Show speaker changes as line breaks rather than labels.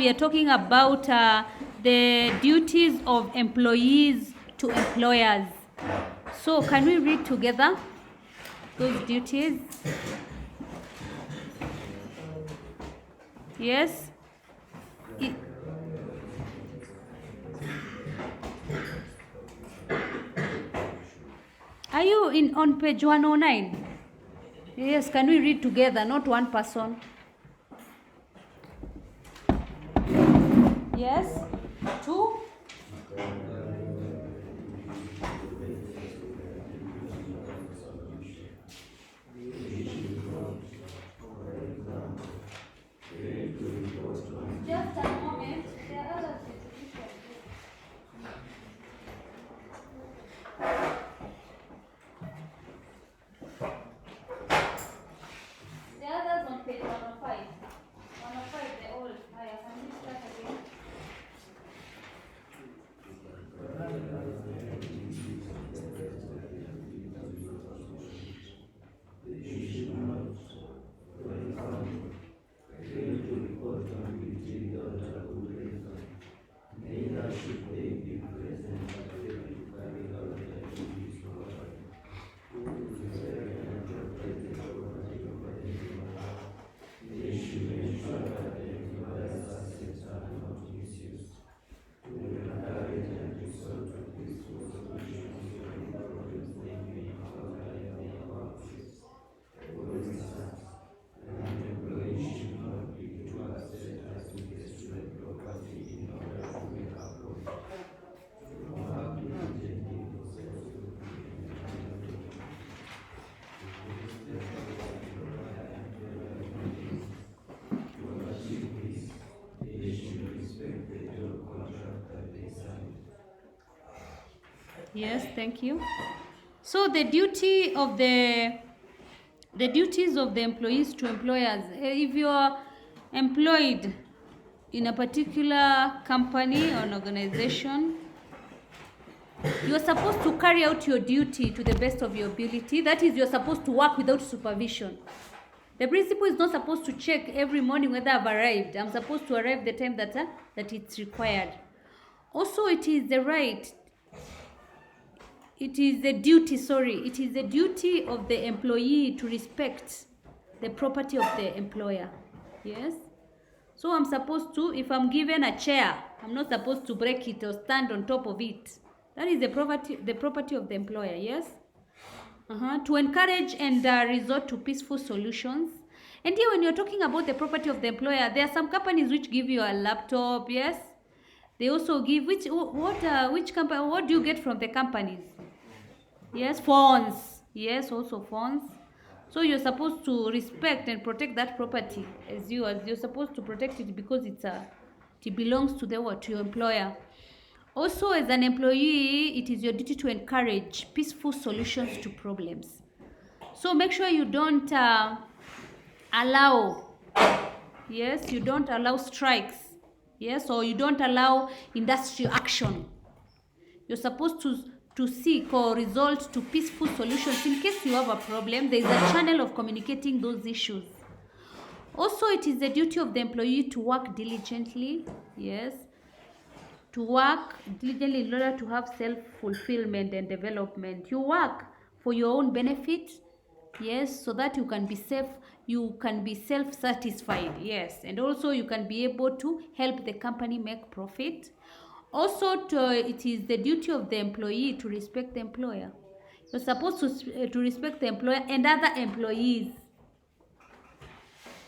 we are talking about the duties of employees to employers. So can we read together those duties? Yes? Are you on page 109? Yes, can we read together, not one person? Yes? Two? Just a moment. There are other situations. The others on page 105. 105, they're all higher. Can we start again? Yes, thank you. So the duties of the employees to employers. If you are employed in a particular company or an organization, you are supposed to carry out your duty to the best of your ability. That is, you are supposed to work without supervision. The principal is not supposed to check every morning whether I've arrived. I'm supposed to arrive the time that it's required. Also, it is the duty of the employee to respect the property of the employer. Yes? So I'm supposed to, if I'm given a chair, I'm not supposed to break it or stand on top of it. That is the property of the employer, yes? To encourage and resort to peaceful solutions. And here, when you're talking about the property of the employer, there are some companies which give you a laptop, yes? They also give, which company, what do you get from the companies? Yes, phones. Yes, also phones. So you're supposed to respect and protect that property as you're supposed to protect it because it belongs to your employer. Also, as an employee, it is your duty to encourage peaceful solutions to problems. So make sure you don't allow strikes, yes, or you don't allow industrial action. You're supposed to seek or resort to peaceful solutions. In case you have a problem, there is a channel of communicating those issues. Also, it is the duty of the employee to work diligently, yes, to work diligently in order to have self-fulfillment and development. You work for your own benefit, yes, so that you can be self-satisfied, yes, and also you can be able to help the company make profit. Also, it is the duty of the employee to respect the employer. You're supposed to respect the employer and other employees.